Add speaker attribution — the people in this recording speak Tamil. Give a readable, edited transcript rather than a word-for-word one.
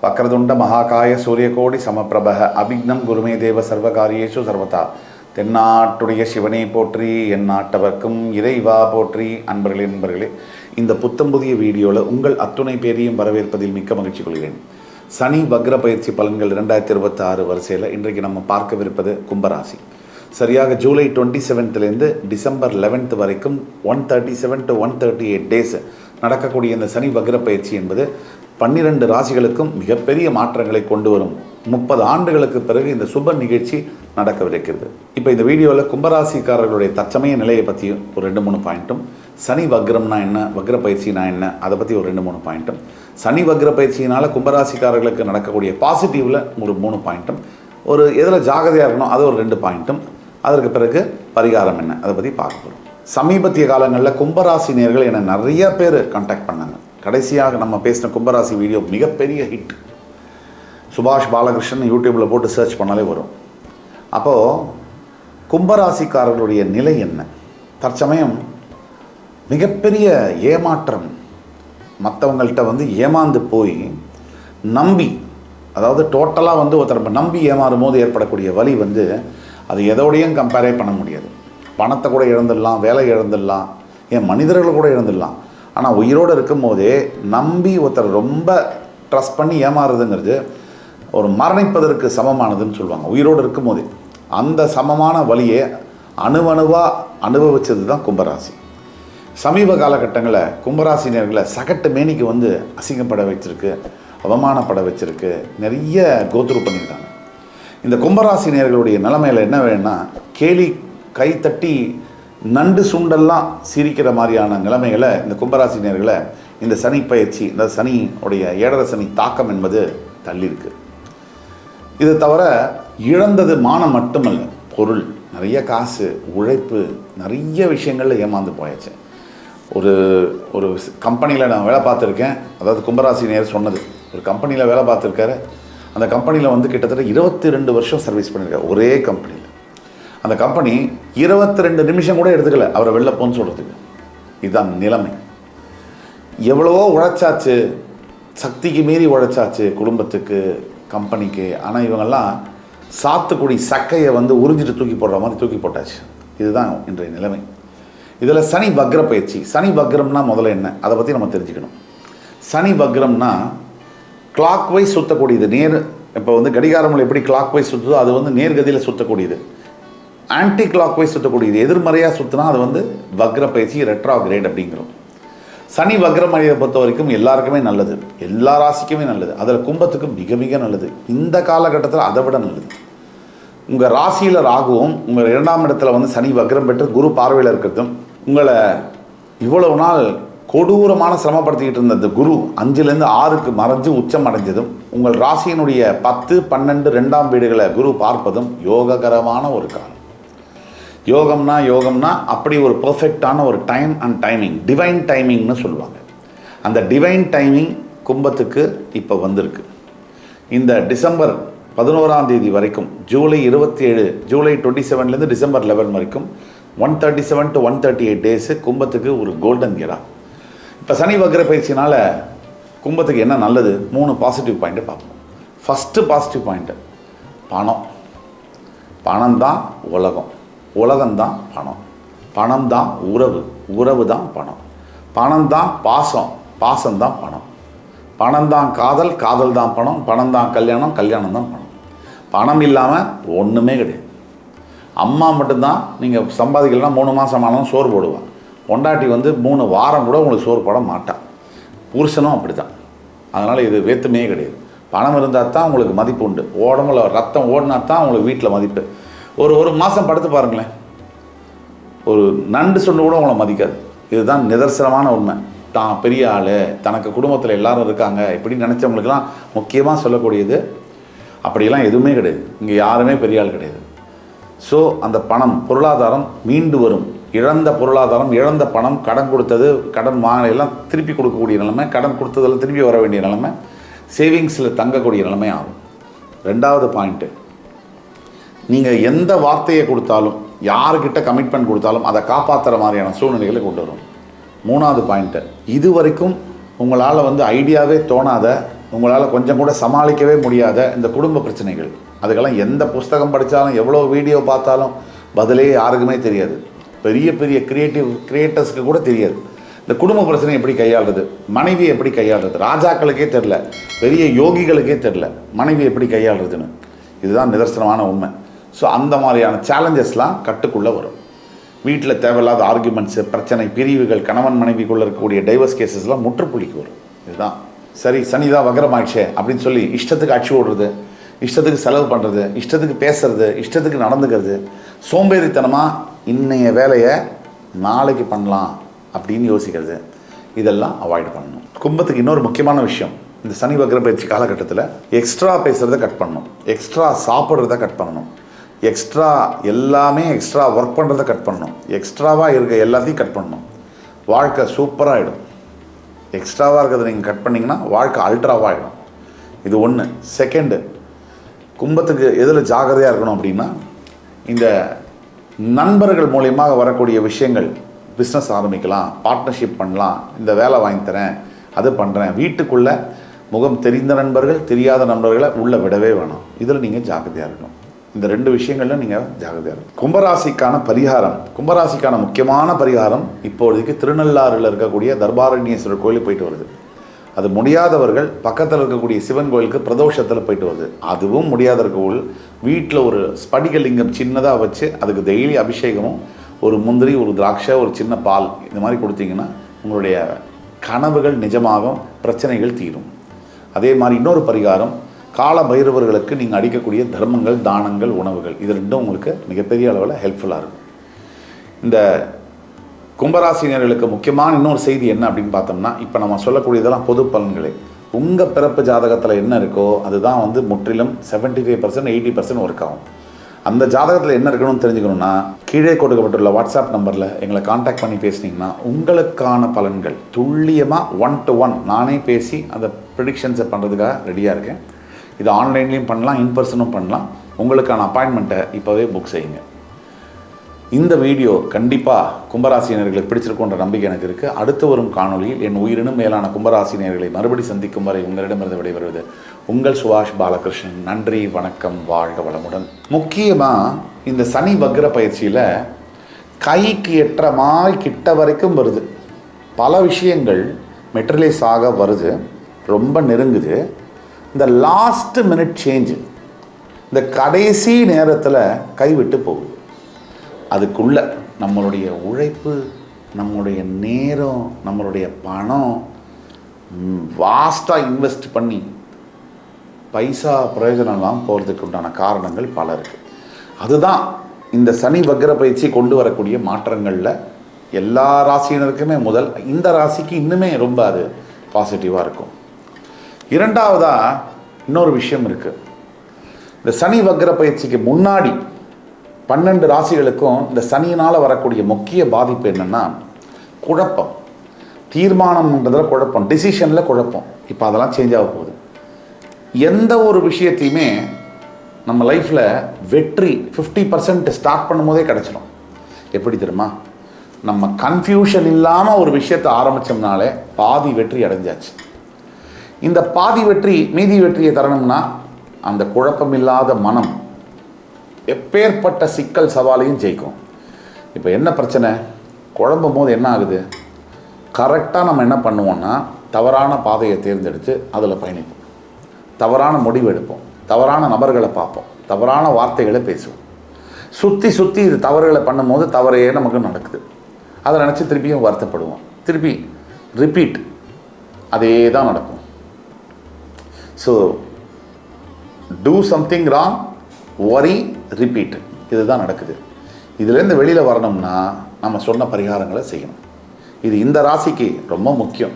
Speaker 1: வக்ரதுண்ட மகாகாய சூரியகோடி சமப்பிரபக அபிக்னம் குருமே தேவ சர்வகாரியேஷு சர்வதா. தென்னாட்டுடைய சிவனை போற்றி, என் நாட்டவர்க்கும் இறைவா போற்றி. அன்பர்களே, இந்த புத்தம் புதிய வீடியோவில் உங்கள் அத்துணை பேரையும் வரவேற்பதில் மிக்க மகிழ்ச்சி கொள்கிறேன். சனி வக்ர பயிற்சி பலன்கள் 2026 வரிசையில் இன்றைக்கு நம்ம பார்க்கவிருப்பது கும்பராசி. சரியாக ஜூலை 27லேருந்து டிசம்பர் 11 வரைக்கும் 137 to 138 டேஸ் நடக்கக்கூடிய இந்த சனி வக்ர பயிற்சி என்பது 12 ராசிகளுக்கும் மிகப்பெரிய மாற்றங்களை கொண்டு வரும். 30 ஆண்டுகளுக்கு பிறகு இந்த சுப நிகழ்ச்சி நடக்கவிருக்கிறது. இப்போ இந்த வீடியோவில் கும்பராசிக்காரர்களுடைய தற்சமய நிலையை பற்றி ஒரு 2-3 பாயிண்ட்டும், சனி வக்ரம்னா என்ன, வக்ர பயிற்சினா என்ன, அதை பற்றி ஒரு 2-3 பாயிண்ட்டும், சனி வக்ர பயிற்சியினால் கும்பராசிக்காரர்களுக்கு நடக்கக்கூடிய பாசிட்டிவில் ஒரு 3 பாயிண்ட்டும், ஒரு எதில் ஜாகிரதையாக இருக்கணும் அது ஒரு 2 பாயிண்ட்டும், அதற்கு பிறகு பரிகாரம் என்ன அதை பற்றி பார்க்க போகிறோம். சமீபத்திய காலங்களில் கும்பராசி நேயர்கள் என்னை நிறைய பேர் கான்டாக்ட் பண்ணாங்க. கடைசியாக நம்ம பேசின கும்பராசி வீடியோ மிகப்பெரிய ஹிட். சுபாஷ் பாலகிருஷ்ணன் யூடியூப்பில் போட்டு சர்ச் பண்ணாலே வரும். அப்போது கும்பராசிக்காரர்களுடைய நிலை என்ன? தற்சமயம் மிகப்பெரிய ஏமாற்றம். மற்றவங்கள்ட்ட ஏமாந்து போய் நம்பி, அதாவது டோட்டலாக ஒருத்தர் நம்பி ஏமாறும் போது ஏற்படக்கூடிய வலி அது எதோடையும் கம்பேரே பண்ண முடியாது. பணத்தை கூட இழந்துடலாம், வேலை இழந்துடலாம், ஏன் மனிதர்கள் கூட இழந்துடலாம். ஆனால் உயிரோடு இருக்கும் போதே நம்பி ஒருத்தர் ரொம்ப ட்ரஸ்ட் பண்ணி ஏமாறுதுங்கிறது ஒரு மரணிப்பதற்கு சமமானதுன்னு சொல்லுவாங்க. உயிரோடு இருக்கும் போதே அந்த சமமான வழியை அணுவணுவாக அனுபவித்தது தான் கும்பராசி. சமீப காலகட்டங்களில் கும்பராசினியர்களை சகட்டு மேனிக்கு அசிங்கப்பட வச்சிருக்கு, அவமானப்பட வச்சிருக்கு, நிறைய கோத்ரூ பண்ணியிருக்காங்க. இந்த கும்பராசினியர்களுடைய நிலைமையில் என்ன வேணும்னா, கேலி கைத்தட்டி நண்டு சுண்டெல்லாம் சிரிக்கிற மாதிரியான நிலைமைகளை இந்த கும்பராசினியர்களை இந்த சனி பயிற்சி, இந்த சனியுடைய 7.5 சனி தாக்கம் என்பது தள்ளியிருக்கு. இது தவிர இழந்தது மானம் மட்டுமல்ல, பொருள், நிறைய காசு, உழைப்பு, நிறைய விஷயங்களில் ஏமாந்து போயாச்சு. ஒரு கம்பெனியில் நான் வேலை பார்த்துருக்கேன். அதாவது கும்பராசினியர் சொன்னது, ஒரு கம்பெனியில் வேலை பார்த்துருக்காரு. அந்த கம்பெனியில் கிட்டத்தட்ட 22 வருஷம் சர்வீஸ் பண்ணியிருக்காரு ஒரே கம்பெனியில். அந்த கம்பெனி 22 நிமிஷம் கூட எடுத்துக்கல அவரை வெளில போன்னு சொல்கிறதுக்கு. இதுதான் நிலைமை. எவ்வளவோ உழைச்சாச்சு, சக்திக்கு மீறி உழைச்சாச்சு குடும்பத்துக்கு, கம்பெனிக்கு. ஆனால் இவங்கெல்லாம் சாத்துக்குடி சக்கையை உறிஞ்சிட்டு தூக்கி போடுற மாதிரி தூக்கி போட்டாச்சு. இதுதான் இன்றைய நிலைமை. இதில் சனி வக்ர பயிற்சி. சனி வக்ரம்னா முதல்ல என்ன, அதை பற்றி நம்ம தெரிஞ்சுக்கணும். சனி வக்ரம்னா கிளாக் வைஸ் சுற்றக்கூடியது. இப்போ கடிகாரங்கள் எப்படி கிளாக் வைஸ் சுற்றுதோ அது நேர்கதியில் சுற்றக்கூடியது. ஆன்டி கிளாக் வைஸ் சுற்றக்கூடியது. எதிர்மறையாக சுற்றினா அது வக்ர பயிற்சி, ரெட்ராகிரேட் அப்படிங்கிறோம். சனி வக்ரம் அடையை பொறுத்த வரைக்கும் எல்லாருக்குமே நல்லது, எல்லா ராசிக்குமே நல்லது. அதில் கும்பத்துக்கு மிக மிக நல்லது. இந்த காலகட்டத்தில் அதை விட நல்லது. உங்கள் ராசியில் ராகுவும் உங்கள் 2ஆம் இடத்துல சனி வக்ரம் பெற்று குரு பார்வையில் இருக்கிறதும், உங்களை இவ்வளவு நாள் கொடூரமான சிரமப்படுத்திக்கிட்டு இருந்த இந்த குரு 5லேருந்து 6க்கு மறைஞ்சு உச்சம் அடைஞ்சதும், உங்கள் ராசியினுடைய 10, 12, 2ஆம் வீடுகளை குரு பார்ப்பதும் யோககரமான ஒரு காலம். யோகம்னா அப்படி ஒரு பர்ஃபெக்டான ஒரு டைம் அண்ட் டைமிங், டிவைன் டைமிங்னு சொல்லுவாங்க. அந்த டிவைன் டைமிங் கும்பத்துக்கு இப்போ வந்திருக்கு. இந்த டிசம்பர் 11ஆம் தேதி வரைக்கும், ஜூலை 27லேருந்து டிசம்பர் 11 வரைக்கும் 137 to 138 டேஸு கும்பத்துக்கு ஒரு கோல்டன் இயரா. இப்போ சனி வக்ர பயிற்சினால் கும்பத்துக்கு என்ன நல்லது, 3 பாசிட்டிவ் பாயிண்ட்டை பார்ப்போம். ஃபஸ்ட்டு பாசிட்டிவ் பாயிண்ட்டு, பணம் தான் உலகம், உலகம்தான் பணம், பணம் தான் உறவு, உறவு தான் பணம், பணம் தான் பாசம், பாசம்தான் பணம், பணம் தான் காதல், காதல் தான் பணம், பணம் தான் கல்யாணம், கல்யாணம் தான் பணம். பணம் இல்லாமல் ஒன்றுமே கிடையாது. அம்மா மட்டும்தான் நீங்கள் சம்பாதிக்கலாம், 3 மாதம் ஆனாலும் சோறு போடுவான். பொண்டாட்டி 3 வாரம் கூட உங்களுக்கு சோறு போட மாட்டான். புருஷனும் அப்படி தான். அதனால் இது வேற்றுமையே கிடையாது. பணம் இருந்தால் தான் உங்களுக்கு மதிப்பு உண்டு. உடம்புல ரத்தம் ஓடினா தான் உங்களுக்கு வீட்டில் மதிப்பு. ஒரு மாதம் படுத்து பாருங்களேன், ஒரு நண்டு சொன்னு கூட உங்களை மதிக்காது. இதுதான் நிதர்சனமான உண்மை. தான் பெரிய ஆள், தனக்கு குடும்பத்தில் எல்லாரும் இருக்காங்க இப்படி நினச்சவங்களுக்கெல்லாம் முக்கியமாக சொல்லக்கூடியது. அப்படியெல்லாம் எதுவுமே கிடையாது. இங்கே யாருமே பெரிய ஆள் கிடையாது. ஸோ அந்த பணம், பொருளாதாரம் மீண்டு வரும். இழந்த பொருளாதாரம், இழந்த பணம், கடன் கொடுத்தது, கடன் எல்லாம் திருப்பி கொடுக்கக்கூடிய நிலைமை, கடன் கொடுத்ததில் திருப்பி வர வேண்டிய நிலைமை, சேவிங்ஸில் தங்கக்கூடிய நிலைமை ஆகும். 2வது பாயிண்ட்டு, நீங்கள் எந்த வார்த்தையை கொடுத்தாலும், யாருக்கிட்ட கமிட்மெண்ட் கொடுத்தாலும் அதை காப்பாற்றுற மாதிரியான சூழ்நிலைகளை கொண்டு வரும். 3வது பாயிண்ட்டு, இது வரைக்கும் உங்களால் ஐடியாவே தோணாத உங்களால் கொஞ்சம் கூட சமாளிக்கவே முடியாத இந்த குடும்ப பிரச்சனைகள், அதுக்கெல்லாம் எந்த புஸ்தகம் படித்தாலும் எவ்வளோ வீடியோ பார்த்தாலும் பதிலே யாருக்குமே தெரியாது. பெரிய பெரிய கிரியேட்டர்ஸ்க்கு கூட தெரியாது இந்த குடும்ப பிரச்சனை எப்படி கையாளுறது, மனைவியை எப்படி கையாளுறது. ராஜாக்களுக்கே தெரில, பெரிய யோகிகளுக்கே தெரில மனைவி எப்படி கையாளுறதுன்னு. இதுதான் நிதர்சனமான உண்மை. ஸோ அந்த மாதிரியான சேலஞ்சஸ்லாம் கட்டுக்குள்ளே வரும். வீட்டில் தேவையில்லாத ஆர்குமெண்ட்ஸு, பிரச்சனை, பிரிவுகள், கணவன் மனைவிக்குள்ளே இருக்கக்கூடிய டைவர்ஸ் கேசஸ்லாம் முற்றுப்புள்ளிக்கு வரும். இதுதான் சரி, சனி தான் வக்ரமாயிடுச்சே அப்படின்னு சொல்லி இஷ்டத்துக்கு அடிச்சு ஓடுறது, இஷ்டத்துக்கு செலவு பண்ணுறது, இஷ்டத்துக்கு பேசுறது, இஷ்டத்துக்கு நடந்துக்கிறது, சோம்பேறித்தனமாக இன்னைய வேலையை நாளைக்கு பண்ணலாம் அப்படின்னு யோசிக்கிறது, இதெல்லாம் அவாய்ட் பண்ணணும். கும்பத்துக்கு இன்னொரு முக்கியமான விஷயம், இந்த சனி வக்ர பயிற்சி காலகட்டத்தில் எக்ஸ்ட்ரா பேசுகிறத கட் பண்ணணும், எக்ஸ்ட்ரா சாப்பிட்றத கட் பண்ணணும், எக்ஸ்ட்ரா எல்லாமே எக்ஸ்ட்ரா ஒர்க் பண்ணுறத கட் பண்ணணும், எக்ஸ்ட்ராவாக இருக்க எல்லாத்தையும் கட் பண்ணணும். வாழ்க்கை சூப்பராகிடும். எக்ஸ்ட்ராவாக இருக்கிறத நீங்கள் கட் பண்ணிங்கன்னா வாழ்க்கை அல்ட்ராவாகிடும். இது ஒன்று. செகண்டு, கும்பத்துக்கு எதில் ஜாகிரதையாக இருக்கணும் அப்படின்னா, இந்த நண்பர்கள் மூலியமாக வரக்கூடிய விஷயங்கள், பிஸ்னஸ் ஆரம்பிக்கலாம், பார்ட்னர்ஷிப் பண்ணலாம், இந்த வேலை வாங்கி தரேன், அது பண்ணுறேன், வீட்டுக்குள்ளே முகம் தெரிந்த நண்பர்கள் தெரியாத நண்பர்களை உள்ளே விடவே வேணும். இதில் நீங்கள் ஜாக்கிரதையாக இருக்கணும். இந்த 2 விஷயங்களில் நீங்கள் ஜாக்கிரதையாக இருக்கணும். கும்பராசிக்கான பரிகாரம், கும்பராசிக்கான முக்கியமான பரிகாரம் இப்போதைக்கு திருநள்ளாறில் இருக்கக்கூடிய தர்பாரண்யேஸ்வரர் கோயிலுக்கு போயிட்டு வருது. அது முடியாதவர்கள் பக்கத்தில் இருக்கக்கூடிய சிவன் கோயிலுக்கு பிரதோஷத்தில் போயிட்டு வருது. அதுவும் முடியாத இருக்கவர்கள் வீட்டில் ஒரு ஸ்படிகலிங்கம் சின்னதாக வச்சு அதுக்கு டெய்லி அபிஷேகமும், ஒரு முந்திரி, ஒரு திராட்சை, ஒரு சின்ன பால், இந்த மாதிரி கொடுத்தீங்கன்னா உங்களுடைய கனவுகள் நிஜமாகும், பிரச்சனைகள் தீரும். அதே மாதிரி இன்னொரு பரிகாரம், கால பைரவர்களுக்கு நீங்கள் அடிக்கக்கூடிய தர்மங்கள், தானங்கள், உணவுகள், இது 2 உங்களுக்கு மிகப்பெரிய அளவில் ஹெல்ப்ஃபுல்லாக இருக்கும். இந்த கும்பராசினியர்களுக்கு முக்கியமான இன்னொரு செய்தி என்ன அப்படின்னு பார்த்தோம்னா, இப்போ நம்ம சொல்லக்கூடியதெல்லாம் பொது பலன்களே. உங்கள் பிறப்பு ஜாதகத்தில் என்ன இருக்கோ அதுதான் முற்றிலும் 75%, 80% ஒர்க் ஆகும். அந்த ஜாதகத்தில் என்ன இருக்கணும்னு தெரிஞ்சுக்கணுன்னா, கீழே கொடுக்கப்பட்டுள்ள வாட்ஸ்அப் நம்பரில் எங்களை காண்டாக்ட் பண்ணி பேசினீங்கன்னா உங்களுக்கான பலன்கள் துல்லியமாக 1 to 1 நானே பேசி அந்த ப்ரிடிக்ஷன்ஸை பண்ணுறதுக்காக ரெடியாக இருக்கேன். இது ஆன்லைன்லேயும் பண்ணலாம், இன்பர்சனும் பண்ணலாம். உங்களுக்கான அப்பாயின்மெண்ட்டை இப்போவே புக் செய்யுங்க. இந்த வீடியோ கண்டிப்பாக கும்பராசினியர்களுக்கு பிடிச்சிருக்குன்ற நம்பிக்கை எனக்கு இருக்குது. அடுத்து வரும் காணொலியில் என் உயிரினும் மேலான கும்பராசினியர்களை மறுபடி சந்திக்கும் வரை உங்களிடமிருந்து விடைபெறுவது உங்கள் சுபாஷ் பாலகிருஷ்ணன். நன்றி, வணக்கம், வாழ்க வளமுடன். முக்கியமாக இந்த சனி வக்ர பயிற்சியில் கைக்கு எட்டுற மாதிரி கிட்ட வரைக்கும் வருது. பல விஷயங்கள் மெட்டீரியலைஸ் ஆக வருது, ரொம்ப நெருங்குது. இந்த லாஸ்ட் மினிட் சேஞ்சு, இந்த கடைசி நேரத்தில் கைவிட்டு போகுது. அதுக்குள்ள நம்மளுடைய உழைப்பு, நம்மளுடைய நேரம், நம்மளுடைய பணம் வாஸ்ட்டாக இன்வெஸ்ட் பண்ணி பைசா பிரயோஜனம்லாம் போகிறதுக்கு உண்டான காரணங்கள் பல இருக்குது. அதுதான் இந்த சனி வக்ர பயிற்சி கொண்டு வரக்கூடிய மாற்றங்களில் எல்லா ராசியினருக்குமே முதல், இந்த ராசிக்கு இன்னுமே ரொம்ப அது பாசிட்டிவாக இருக்கும். இரண்டாவதாக இன்னொரு விஷயம் இருக்குது. இந்த சனி வக்ர பயிற்சிக்கு முன்னாடி 12 ராசிகளுக்கும் இந்த சனியினால் வரக்கூடிய முக்கிய பாதிப்பு என்னென்னா குழப்பம், தீர்மானம்ன்றதில் குழப்பம், டிசிஷனில் குழப்பம். இப்போ அதெல்லாம் சேஞ்ச் ஆக போகுது. எந்த ஒரு விஷயத்தையுமே நம்ம லைஃப்பில் வெற்றி 50% ஸ்டார்ட் பண்ணும்போதே கிடச்சிடும். எப்படி தெரியுமா? நம்ம கன்ஃபியூஷன் இல்லாமல் ஒரு விஷயத்தை ஆரம்பித்தோம்னாலே பாதி வெற்றி அடைஞ்சாச்சு. இந்த பாதி வெற்றி மீதி வெற்றியை தரணும்னா அந்த குழப்பம் இல்லாத மனம் எப்பேற்பட்ட சிக்கல் சவாலையும் ஜெயிக்கும். இப்போ என்ன பிரச்சனை? குழம்பும் போது என்ன ஆகுது? கரெக்டாக நம்ம என்ன பண்ணுவோம்னா தவறான பாதையை தேர்ந்தெடுத்து அதில் பயணிப்போம், தவறான முடிவு எடுப்போம், தவறான நபர்களை பார்ப்போம், தவறான வார்த்தைகளை பேசுவோம். சுற்றி சுற்றி இது தவறுகளை பண்ணும்போது தவறையே நமக்கு நடக்குது. அதை நினச்சி திருப்பியும் வருத்தப்படுவோம், திருப்பி ரிப்பீட், அதே தான் நடக்கும். So do something wrong, worry, repeat, இதுதான் நடக்குது. இதுலேருந்து வெளியில் வரணும்னா நம்ம சொன்ன பரிகாரங்களை செய்யணும். இது இந்த ராசிக்கு ரொம்ப முக்கியம்.